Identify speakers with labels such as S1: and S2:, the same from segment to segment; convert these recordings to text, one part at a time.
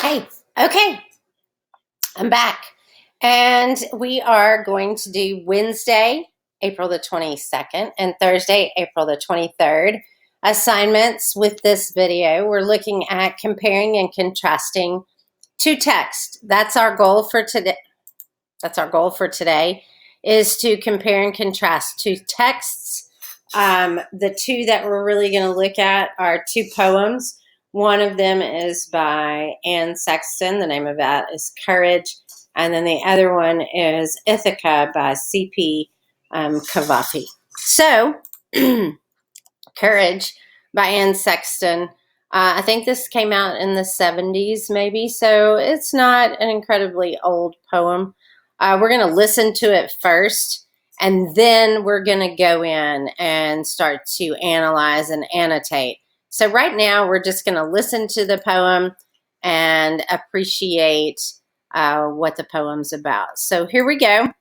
S1: Hey, okay, I'm back. And we are going to do Wednesday, April the 22nd, and Thursday, April the 23rd assignments with this video. We're looking at comparing and contrasting two texts. That's our goal for today. Is to compare and contrast two texts. The two that we're really going to look at are two poems. One of them is by Anne Sexton. The name of that is Courage. And then the other one is Ithaca by C.P. Cavafy. So, Courage by Anne Sexton. I think this came out in the 70s, maybe, so it's not an incredibly old poem. We're going to listen to it first, and then we're going to go in and start to analyze and annotate. So right now, we're just going to listen to the poem and appreciate what the poem's about. So here we go.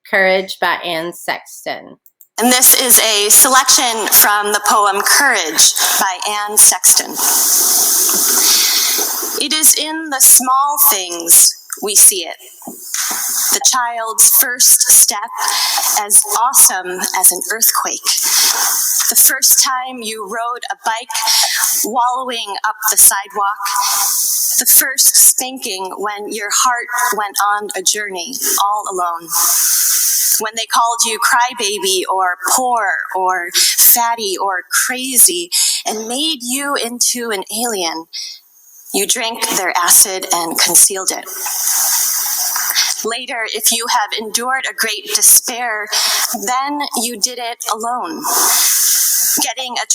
S1: Courage by Anne Sexton.
S2: And this is a selection from the poem Courage by Anne Sexton. It is in the small things we see it. The child's first step, as awesome as an earthquake. The first time you rode a bike, wallowing up the sidewalk. The first spanking when your heart went on a journey all alone. When they called you crybaby or poor or fatty or crazy and made you into an alien, you drank their acid and concealed it. Later, if you have endured a great despair, then you did it alone. Getting a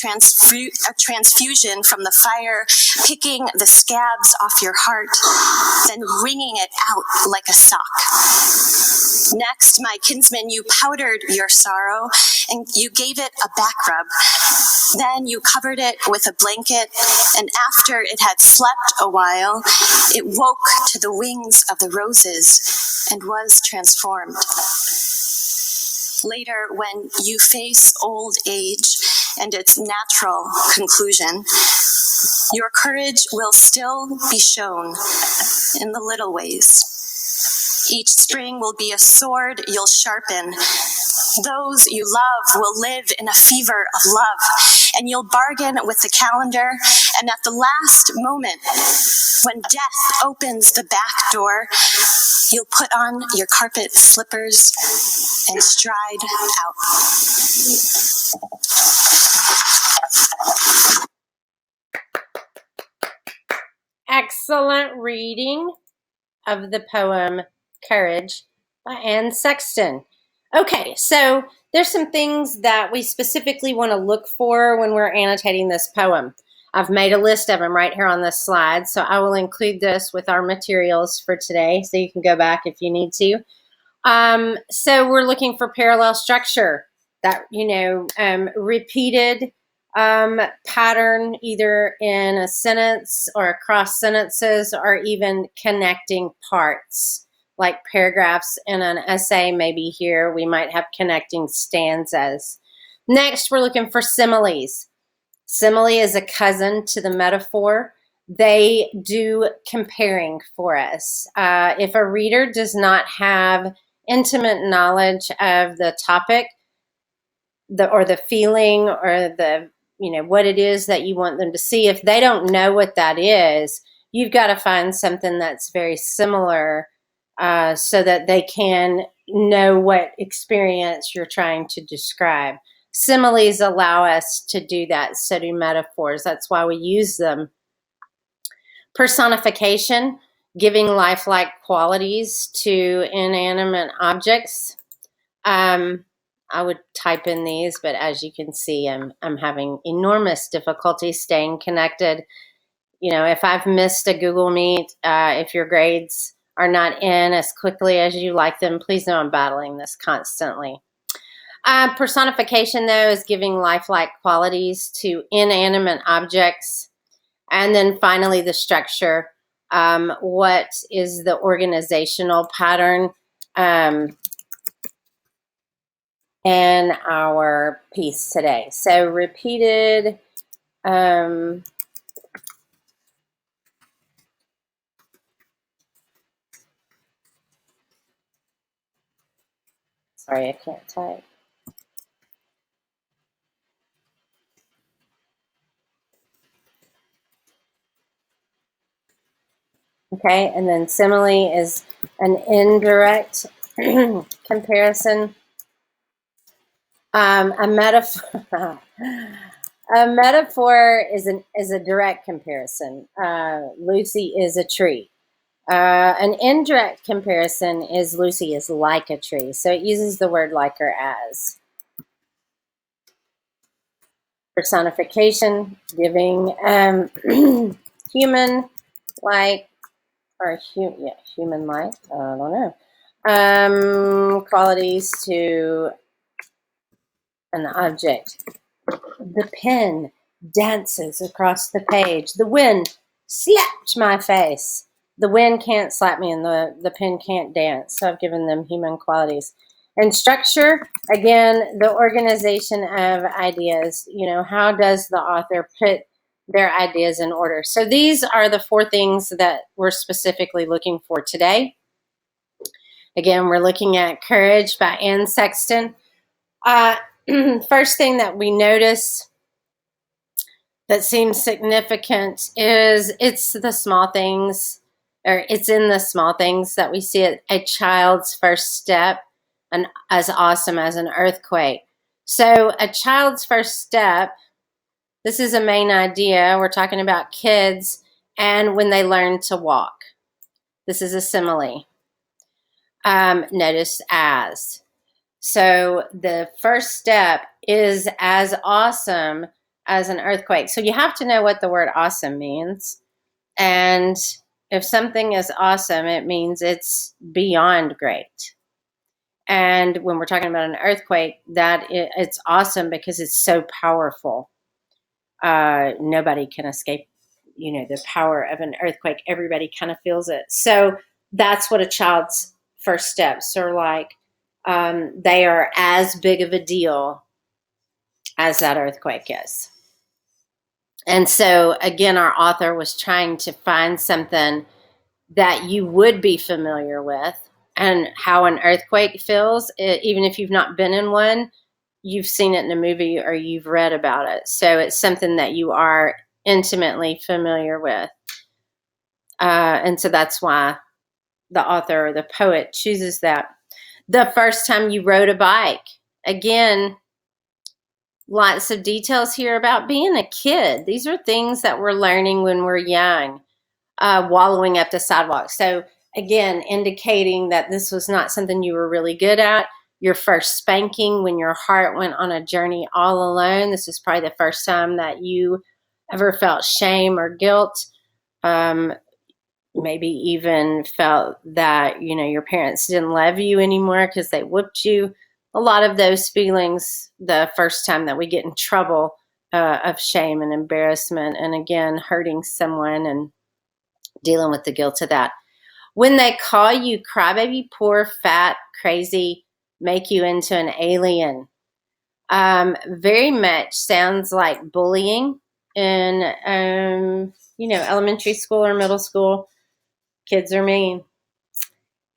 S2: transfusion from the fire, picking the scabs off your heart, then wringing it out like a sock. Next, my kinsman, you powdered your sorrow and you gave it a back rub. Then you covered it with a blanket, and after it had slept a while, it woke to the wings of the roses and was transformed. Later, when you face old age and its natural conclusion, your courage will still be shown in the little ways. Each spring will be a sword you'll sharpen. Those you love will live in a fever of love, and you'll bargain with the calendar, and at the last moment, when death opens the back door, you'll put on your carpet slippers and stride out.
S1: Excellent reading of the poem Courage by Anne Sexton. Okay, so there's some things that we specifically want to look for when we're annotating this poem. I've made a list of them right here on this slide, so I will include this with our materials for today, so you can go back if you need to. So we're looking for parallel structure, that, repeated pattern either in a sentence or across sentences or even connecting parts, like paragraphs in an essay. Maybe here we might have connecting stanzas. Next, we're looking for similes. Simile is a cousin to the metaphor. They do comparing for us. If a reader does not have intimate knowledge of the topic, or the feeling, or the what it is that you want them to see, if they don't know what that is, you've got to find something that's very similar, so that they can know what experience you're trying to describe. Similes allow us to do that, so do metaphors. That's why we use them. Personification, giving lifelike qualities to inanimate objects. I would type in these, but as you can see, I'm having enormous difficulty staying connected. If I've missed a Google Meet, if your grades are not in as quickly as you like them, please know I'm battling this constantly. Personification, though, is giving lifelike qualities to inanimate objects. And then finally, the structure. What is the organizational pattern in our piece today? So repeated Sorry, I can't type. Okay, and then simile is an indirect comparison. A metaphor. A metaphor is a direct comparison. Lucy is a tree. An indirect comparison is Lucy is like a tree. So it uses the word like or as. Personification, giving human like, or human like, I don't know, qualities to an object. The pen dances across the page. The wind slapped my face. The wind can't slap me and the pen can't dance. So I've given them human qualities. And structure, again, the organization of ideas. You know, how does the author put their ideas in order? So these are the 4 things that we're specifically looking for today. Again, we're looking at Courage by Anne Sexton. First thing that we notice that seems significant is it's the small things, or it's in the small things that we see it, a child's first step, and as awesome as an earthquake. So a child's first step, this is a main idea. We're talking about kids and when they learn to walk. This is a simile. Notice as. So the first step is as awesome as an earthquake. So you have to know what the word awesome means. And if something is awesome, it means it's beyond great. And when we're talking about an earthquake, it's awesome because it's so powerful. Nobody can escape, the power of an earthquake. Everybody kind of feels it. So that's what a child's first steps are like. They are as big of a deal as that earthquake is. And so, again, our author was trying to find something that you would be familiar with, and how an earthquake feels. Even if you've not been in one, you've seen it in a movie or you've read about it. So it's something that you are intimately familiar with. And so that's why the author or the poet chooses that. The first time you rode a bike, again, lots of details here about being a kid. These are things that we're learning when we're young, wallowing up the sidewalk. So again, indicating that this was not something you were really good at. Your first spanking when your heart went on a journey all alone. This is probably the first time that you ever felt shame or guilt. Maybe even felt that, your parents didn't love you anymore because they whooped you. A lot of those feelings the first time that we get in trouble, of shame and embarrassment, and again, hurting someone and dealing with the guilt of that. When they call you crybaby, poor, fat, crazy, make you into an alien. Very much sounds like bullying in, elementary school or middle school. Kids are mean.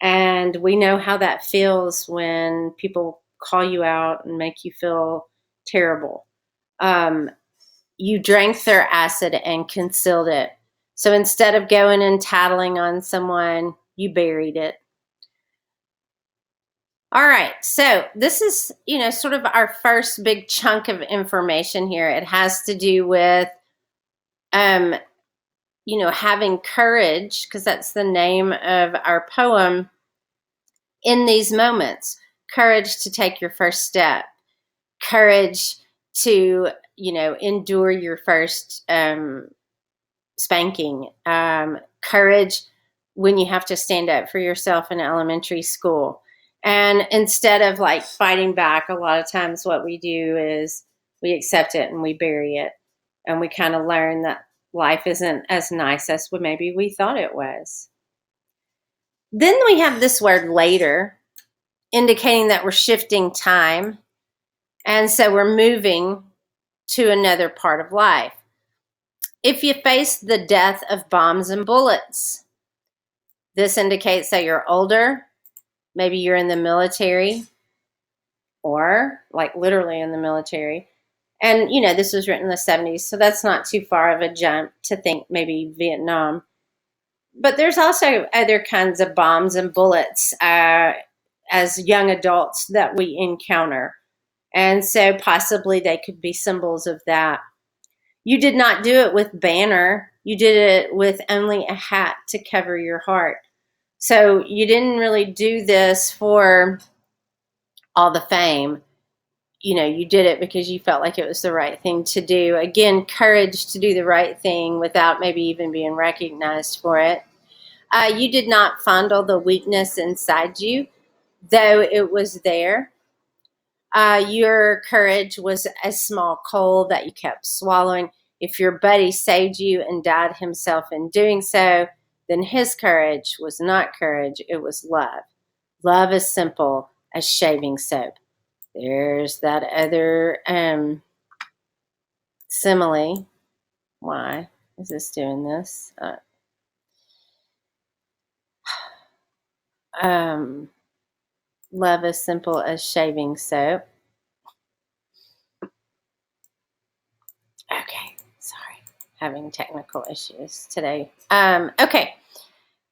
S1: And we know how that feels when people call you out and make you feel terrible. You drank their acid and concealed it. So instead of going and tattling on someone, you buried it. All right, so this is, sort of our first big chunk of information here. It has to do with, having courage, because that's the name of our poem, in these moments. Courage to take your first step. Courage to, endure your first spanking. Courage when you have to stand up for yourself in elementary school. And instead of like fighting back, a lot of times what we do is we accept it and we bury it. And we kind of learn that life isn't as nice as maybe we thought it was. Then we have this word later, indicating that we're shifting time. And so we're moving to another part of life. If you face the death of bombs and bullets, this indicates that you're older. Maybe you're in the military. or like literally in the military. And, this was written in the 70s, so that's not too far of a jump to think maybe Vietnam. But there's also other kinds of bombs and bullets as young adults that we encounter. And so possibly they could be symbols of that. You did not do it with banner. You did it with only a hat to cover your heart. So you didn't really do this for all the fame. You did it because you felt like it was the right thing to do. Again, courage to do the right thing without maybe even being recognized for it. You did not fondle the weakness inside you, though it was there. Your courage was a small coal that you kept swallowing. If your buddy saved you and died himself in doing so, then his courage was not courage, it was love. Love is simple as shaving soap. There's that other simile. Why is this doing this? Love is simple as shaving soap. Okay, sorry, having technical issues today. Okay,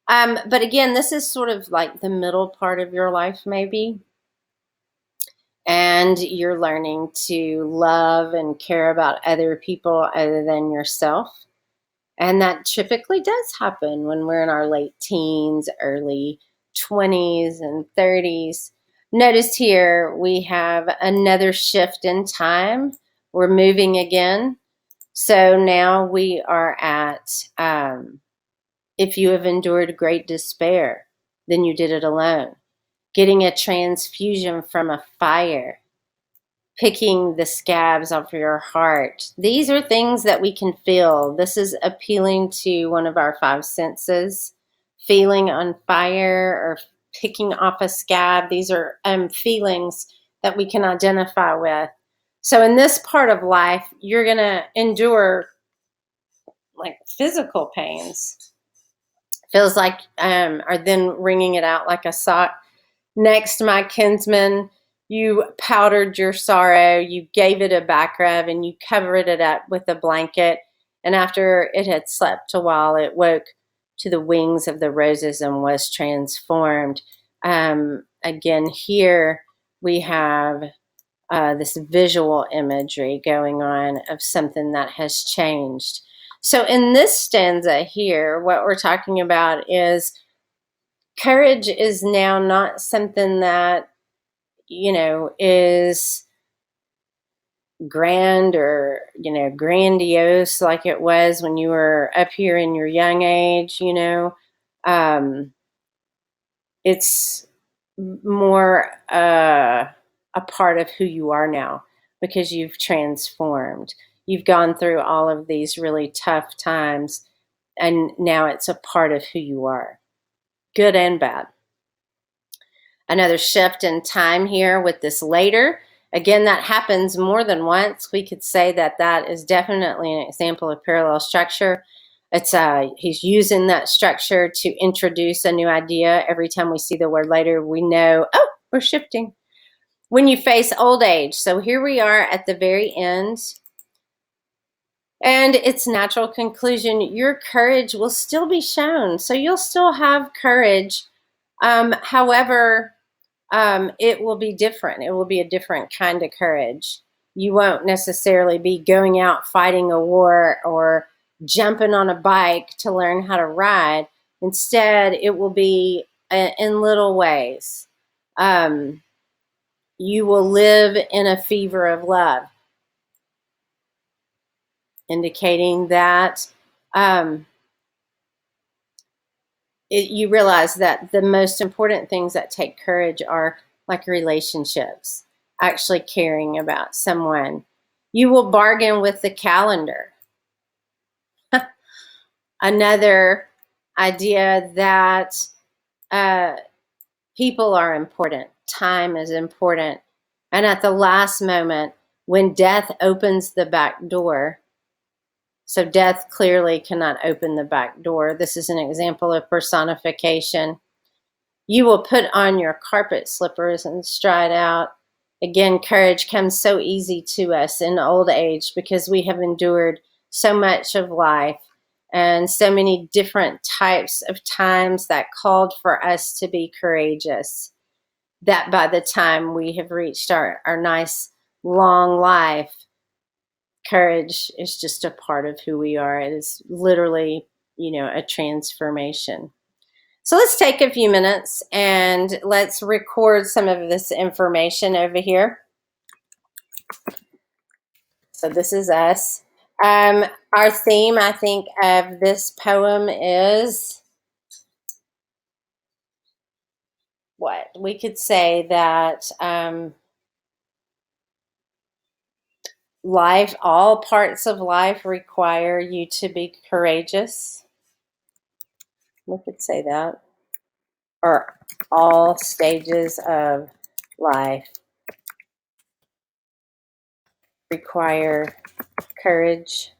S1: but again, this is sort of like the middle part of your life, maybe. And you're learning to love and care about other people other than yourself. And that typically does happen when we're in our late teens, early 20s, and 30s. Notice here we have another shift in time. We're moving again. So now we are at, if you have endured great despair, then you did it alone. Getting a transfusion from a fire, picking the scabs off your heart. These are things that we can feel. This is appealing to one of our five senses. Feeling on fire or picking off a scab. These are feelings that we can identify with. So in this part of life, you're going to endure like physical pains. Feels like, or then wringing it out like a sock. Next, my kinsman, you powdered your sorrow, you gave it a back rub, and you covered it up with a blanket. And after it had slept a while, it woke to the wings of the roses and was transformed. Again, here we have this visual imagery going on of something that has changed. So in this stanza here, what we're talking about is courage is now not something that, is grand or, grandiose like it was when you were up here in your young age, It's more a part of who you are now because you've transformed. You've gone through all of these really tough times, and now it's a part of who you are, good and bad. Another shift in time here with this later. Again, that happens more than once. We could say that that is definitely an example of parallel structure. It's he's using that structure to introduce a new idea. Every time we see the word later, we know, oh, we're shifting. When you face old age. So here we are at the very end. And its natural conclusion, your courage will still be shown. So you'll still have courage. However, it will be different. It will be a different kind of courage. You won't necessarily be going out fighting a war or jumping on a bike to learn how to ride. Instead, it will be in little ways. You will live in a fever of love, indicating that you realize that the most important things that take courage are like relationships, actually caring about someone. You will bargain with the calendar. Another idea that people are important, time is important. And at the last moment, when death opens the back door, so death clearly cannot open the back door. This is an example of personification. You will put on your carpet slippers and stride out. Again, courage comes so easy to us in old age because we have endured so much of life and so many different types of times that called for us to be courageous, that by the time we have reached our nice long life, courage is just a part of who we are. It is literally, a transformation. So let's take a few minutes and let's record some of this information over here. So this is us. Our theme, I think, of this poem is what? We could say that life, all parts of life require you to be courageous. We could say that. Or all stages of life require courage.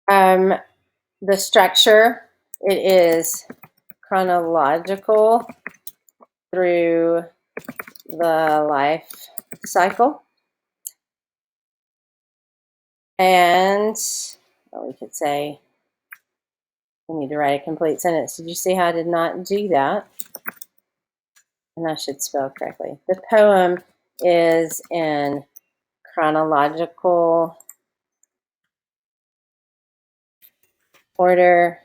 S1: The structure, it is chronological through the life cycle. And we could say, we need to write a complete sentence. Did you see how I did not do that? And I should spell correctly. The poem is in chronological order,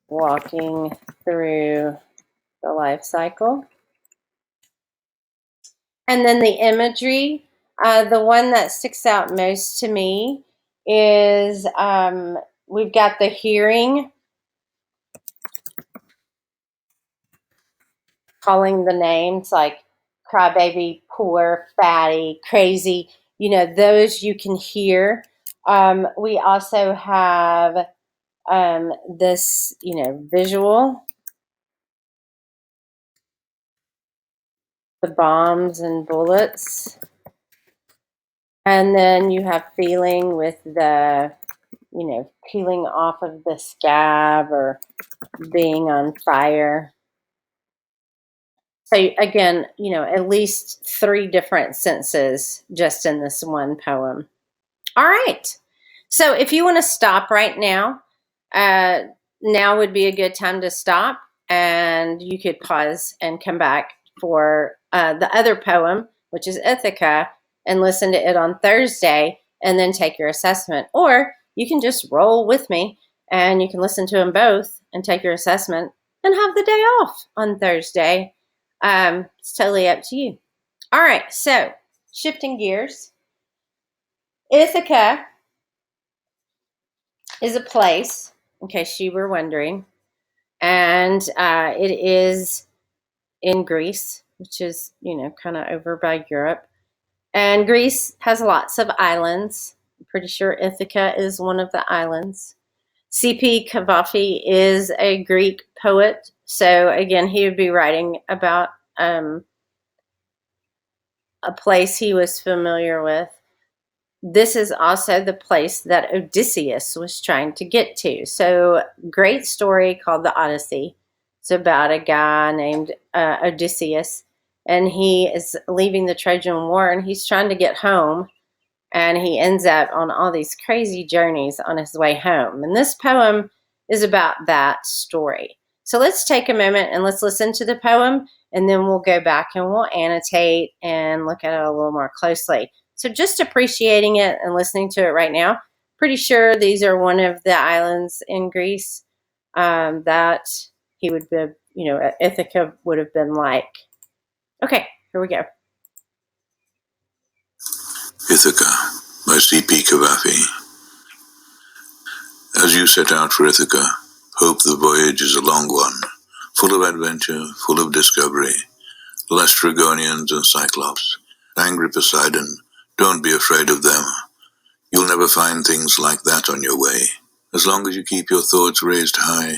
S1: walking through the life cycle. And then the imagery, the one that sticks out most to me is we've got the hearing, calling the names like crybaby, poor, fatty, crazy, those you can hear. We also have this, visual, the bombs and bullets. And then you have feeling with the, peeling off of the scab or being on fire. So again, at least 3 different senses just in this one poem. All right. So if you want to stop right now, now would be a good time to stop, and you could pause and come back for the other poem, which is Ithaca, and listen to it on Thursday and then take your assessment. Or you can just roll with me and you can listen to them both and take your assessment and have the day off on Thursday. It's totally up to you. All right, so shifting gears. Ithaca is a place, in case you were wondering, and it is in Greece, which is, kind of over by Europe. And Greece has lots of islands. I'm pretty sure Ithaca is one of the islands. C.P. Cavafy is a Greek poet, so again, he would be writing about a place he was familiar with. This is also the place that Odysseus was trying to get to. So, great story called the Odyssey. It's about a guy named Odysseus, and he is leaving the Trojan War, and he's trying to get home, and he ends up on all these crazy journeys on his way home. And this poem is about that story. So let's take a moment and let's listen to the poem, and then we'll go back and we'll annotate and look at it a little more closely. So just appreciating it and listening to it right now. Pretty sure these are one of the islands in Greece that he would be, Ithaca would have been like. Okay, here we go.
S3: Ithaca by C.P. Cavafy. As you set out for Ithaca, hope the voyage is a long one, full of adventure, full of discovery. Laestrygonians and Cyclops, angry Poseidon, don't be afraid of them. You'll never find things like that on your way. As long as you keep your thoughts raised high,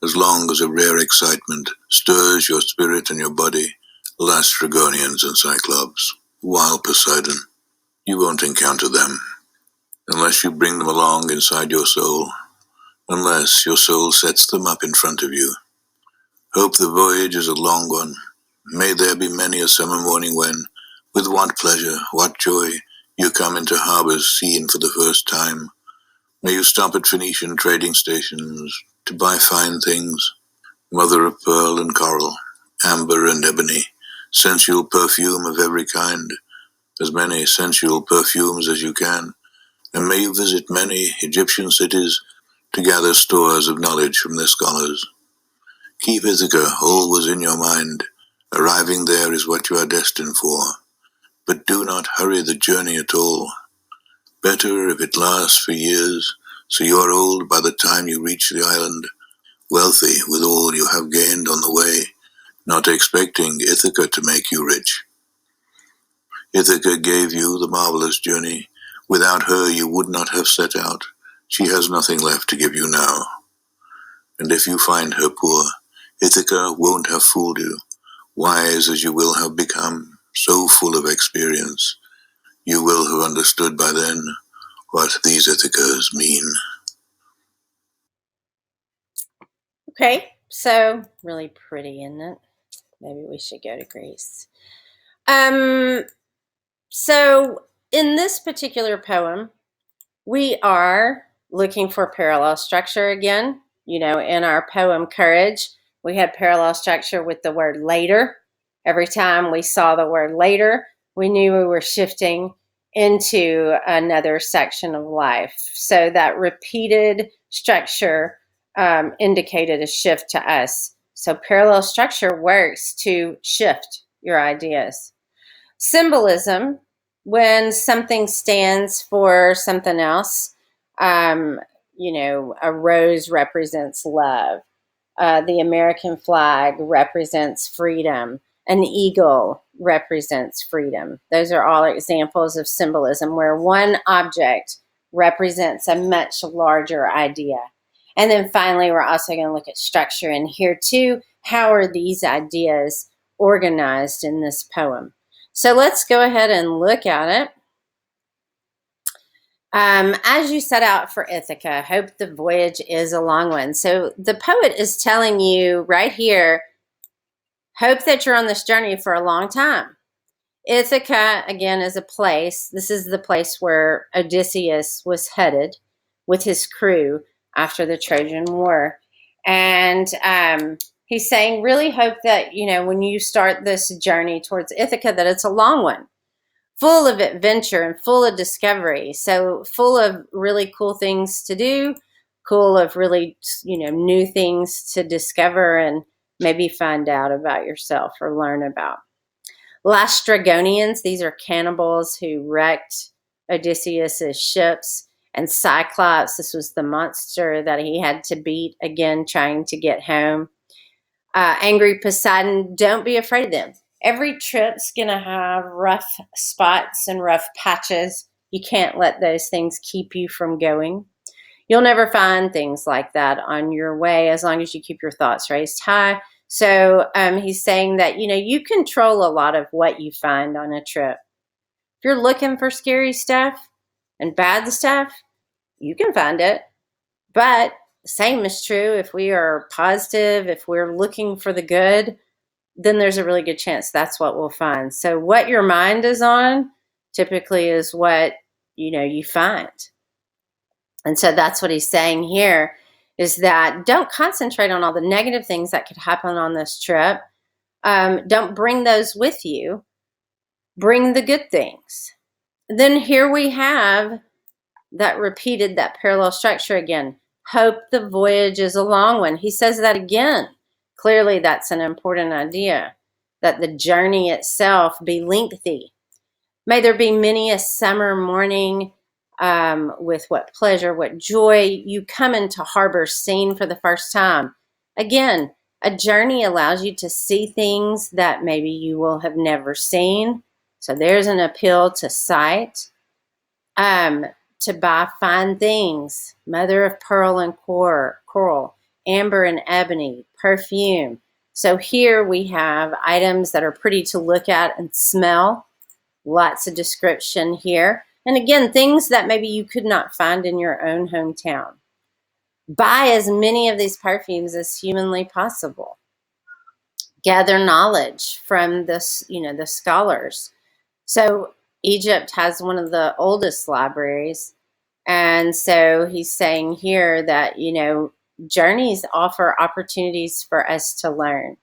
S3: as long as a rare excitement stirs your spirit and your body, Laestrygonians and Cyclops, wild Poseidon, you won't encounter them. Unless you bring them along inside your soul, unless your soul sets them up in front of you. Hope the voyage is a long one, May there be many a summer morning when, with what pleasure, what joy, you come into harbors seen for the first time. May you stop at Phoenician trading stations to buy fine things, mother of pearl and coral, amber and ebony, sensual perfume of every kind, as many sensual perfumes as you can, and may you visit many Egyptian cities to gather stores of knowledge from their scholars. Keep Ithaca always in your mind. Arriving there is what you are destined for, but do not hurry the journey at all. Better if it lasts for years, so you are old by the time you reach the island, wealthy with all you have gained on the way, not expecting Ithaca to make you rich. Ithaca gave you the marvelous journey. Without her you would not have set out. She has nothing left to give you now. And if you find her poor, Ithaca won't have fooled you. Wise as you will have become, so full of experience, you will have understood by then what these Ithacas mean.
S1: Okay, so really pretty, isn't it? Maybe we should go to Greece. So in this particular poem, we are looking for parallel structure again. You know, in our poem Courage, we had parallel structure with the word later. Every time we saw the word later, we knew we were shifting into another section of life. So that repeated structure indicated a shift to us. So parallel structure works to shift your ideas. Symbolism, when something stands for something else, you know, a rose represents love. The American flag represents freedom. An eagle represents freedom. Those are all examples of symbolism where one object represents a much larger idea. And then finally, we're also going to look at structure in here too. How are these ideas organized in this poem? So let's go ahead and look at it. As you set out for Ithaca, hope the voyage is a long one. So the poet is telling you right here, hope that you're on this journey for a long time. Ithaca, again, is a place. This is the place where Odysseus was headed with his crew after the Trojan War. And he's saying, really hope that, you know, when you start this journey towards Ithaca, that it's a long one, full of adventure and full of discovery. So full of really cool things to do, cool of really, you know, new things to discover and maybe find out about yourself or learn about. Lastrygonians, these are cannibals who wrecked Odysseus's ships. And Cyclops, this was the monster that he had to beat again, trying to get home. Angry Poseidon, don't be afraid of them. Every trip's going to have rough spots and rough patches. You can't let those things keep you from going. You'll never find things like that on your way as long as you keep your thoughts raised high. So he's saying that, you know, you control a lot of what you find on a trip. If you're looking for scary stuff and bad stuff, you can find it. But the same is true if we are positive, if we're looking for the good, then there's a really good chance that's what we'll find. So what your mind is on typically is what, you know, you find. And so that's what he's saying here, is that don't concentrate on all the negative things that could happen on this trip. Don't bring those with you. Bring the good things. Then here we have that repeated, that parallel structure again. Hope the voyage is a long one. He says that again. Clearly, that's an important idea, that the journey itself be lengthy. May there be many a summer morning with what pleasure, what joy you come into harbor seen for the first time. Again, a journey allows you to see things that maybe you will have never seen. So there's an appeal to sight. To buy fine things, mother of pearl and coral, amber and ebony, perfume. So here we have items that are pretty to look at and smell. Lots of description here. And again, things that maybe you could not find in your own hometown. Buy as many of these perfumes as humanly possible. gather knowledge from this, the scholars. So Egypt has one of the oldest libraries. And so he's saying here that, journeys offer opportunities for us to learn.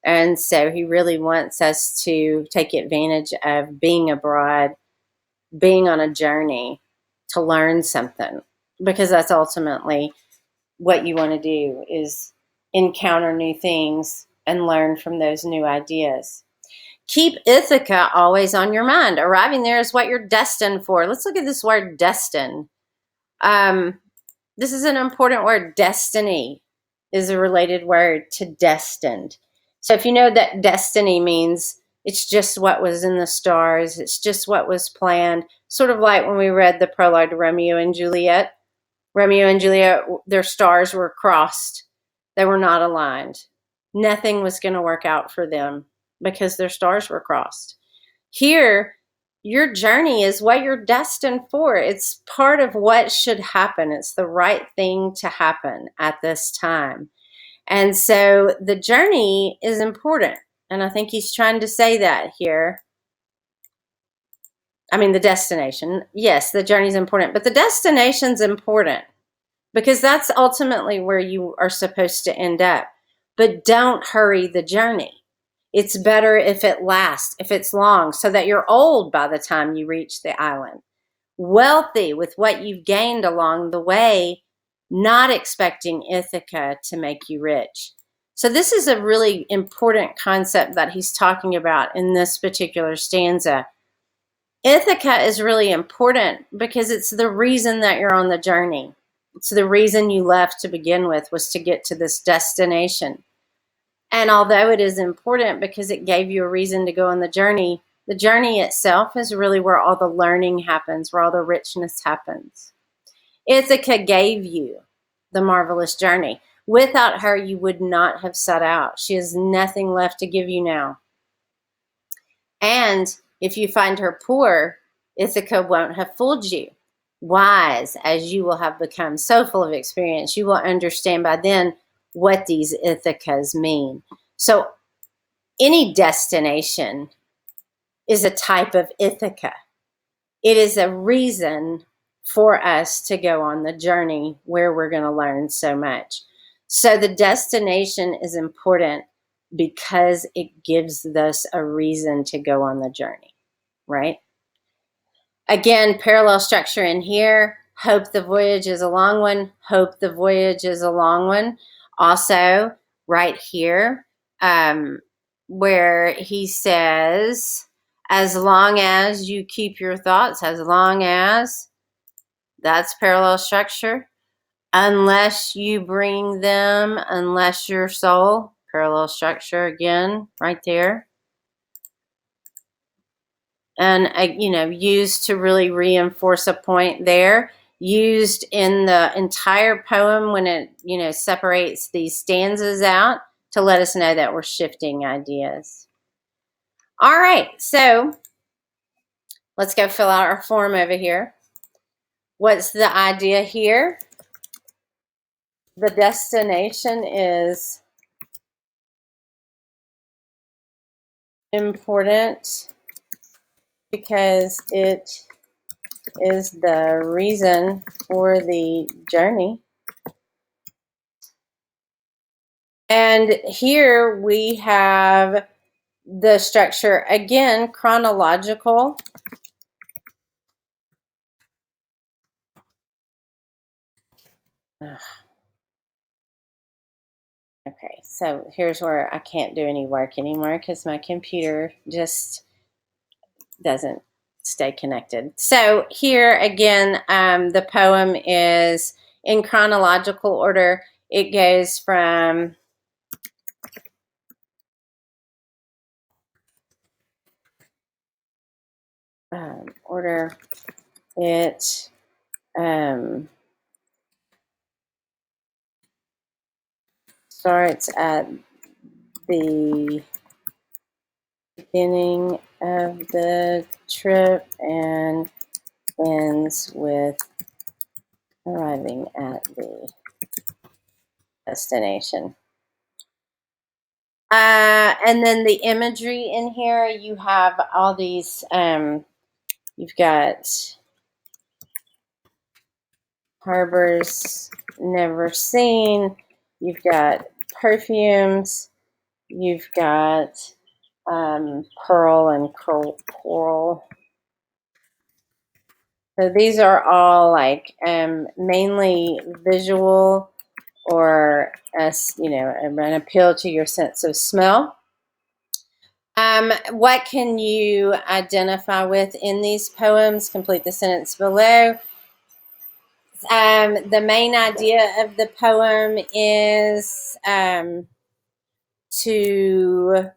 S1: And so he really wants us to take advantage of being abroad, being on a journey to learn something, because that's ultimately what you want to do, is encounter new things and learn from those new ideas. Keep Ithaca always on your mind. Arriving there is what you're destined for. Let's look at this word destined. This is an important word. Destiny is a related word to destined. So if you know that destiny means it's just what was in the stars, it's just what was planned, sort of like when we read the prologue to Romeo and Juliet. Romeo and Juliet, their stars were crossed. They were not aligned. Nothing was going to work out for them because their stars were crossed. Here, your journey is what you're destined for. It's part of what should happen. It's the right thing to happen at this time. And so the journey is important. And I think he's trying to say that here. I mean, the destination. Yes, the journey is important, but the destination's important because that's ultimately where you are supposed to end up. But don't hurry the journey. It's better if it lasts, if it's long, so that you're old by the time you reach the island, wealthy with what you've gained along the way, not expecting Ithaca to make you rich. So this is a really important concept that he's talking about in this particular stanza. Ithaca is really important because it's the reason that you're on the journey. It's the reason you left to begin with, was to get to this destination. And although it is important because it gave you a reason to go on the journey itself is really where all the learning happens, where all the richness happens. Ithaca gave you the marvelous journey. Without her, you would not have set out. She has nothing left to give you now. And if you find her poor, Ithaca won't have fooled you. Wise, as you will have become so full of experience, you will understand by then what these Ithacas mean. So any destination is a type of Ithaca. It is a reason for us to go on the journey where we're going to learn so much. So the destination is important because it gives us a reason to go on the journey, right? Again, parallel structure in here. Hope the voyage is a long one. Hope the voyage is a long one. Also, right here, where he says, as long as you keep your thoughts, as long as, that's parallel structure. Unless you bring them, unless your soul, parallel structure again, right there. And, used to really reinforce a point there. Used in the entire poem when it, separates these stanzas out to let us know that we're shifting ideas. All right, so let's go fill out our form over here. What's the idea here? The destination is important because it is the reason for the journey. And here we have the structure, again, chronological. Okay, so here's where I can't do any work anymore because my computer just doesn't stay connected. So here again, the poem is in chronological order. It goes from order. It starts at the beginning of the trip and ends with arriving at the destination. And then the imagery in here, you have all these, you've got harbors never seen, you've got perfumes, you've got pearl and coral. So these are all like mainly visual or an appeal to your sense of smell. What can you identify with in these poems? Complete the sentence below. The main idea of the poem is to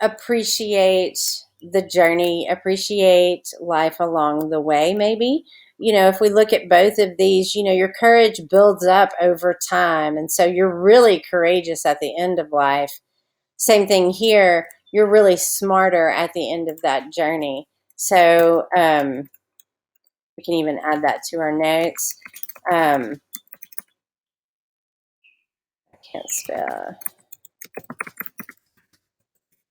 S1: appreciate the journey, appreciate life along the way, maybe. If we look at both of these, your courage builds up over time. And so you're really courageous at the end of life. Same thing here. You're really smarter at the end of that journey. So we can even add that to our notes. I can't spell.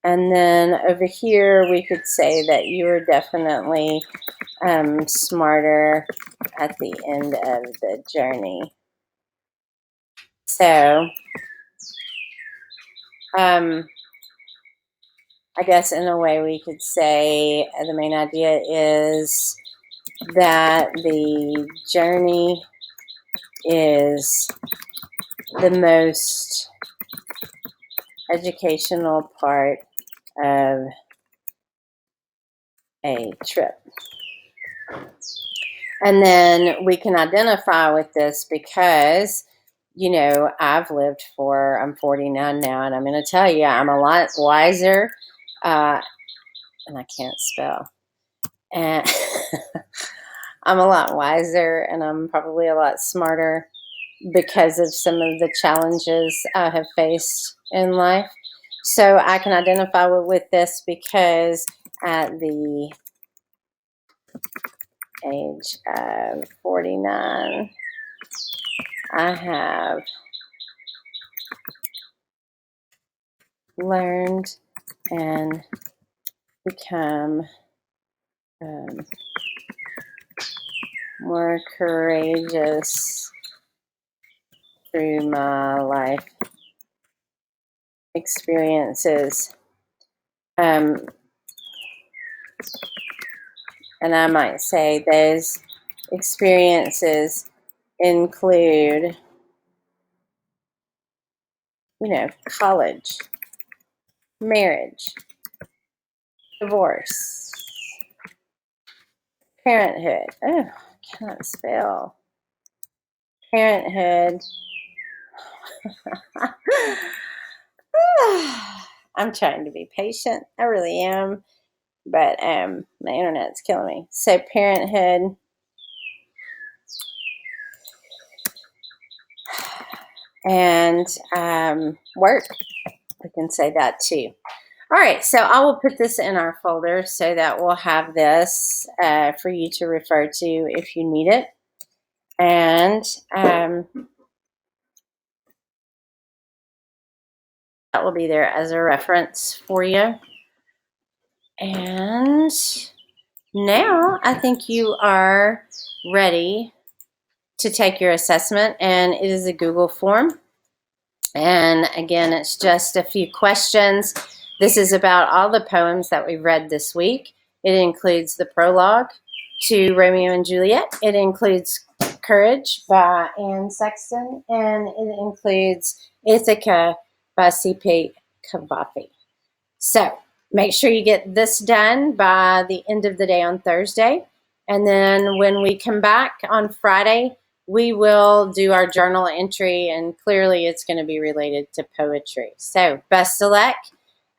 S1: And then over here, we could say that you are definitely smarter at the end of the journey. So, I guess in a way we could say the main idea is that the journey is the most educational part of a trip. And then we can identify with this because, I'm 49 now, and I'm going to tell you, I'm a lot wiser, and I can't spell. And I'm a lot wiser, and I'm probably a lot smarter because of some of the challenges I have faced in life. So I can identify with this because at the age of 49, I have learned and become more courageous through my life experiences. And I might say those experiences include, college, marriage, divorce, parenthood. Oh, I cannot spell. Parenthood. I'm trying to be patient. I really am. But my internet's killing me. So parenthood. And work. We can say that too. All right, so I will put this in our folder so that we'll have this for you to refer to if you need it. And that will be there as a reference for you. And now I think you are ready to take your assessment, and it is a Google form. And again, it's just a few questions. This is about all the poems that we've read this week. It includes the prologue to Romeo and Juliet. It includes Courage by Anne Sexton, and it includes Ithaca by C.P. Cavafy. So make sure you get this done by the end of the day on Thursday. And then when we come back on Friday, we will do our journal entry, and clearly it's going to be related to poetry. So best of luck.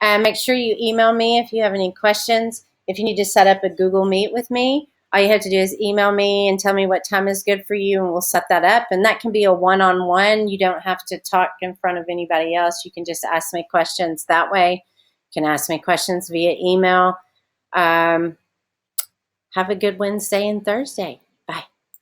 S1: Make sure you email me if you have any questions. If you need to set up a Google Meet with me, all you have to do is email me and tell me what time is good for you, and we'll set that up. And that can be a one-on-one. You don't have to talk in front of anybody else. You can just ask me questions that way. You can ask me questions via email. Have a good Wednesday and Thursday.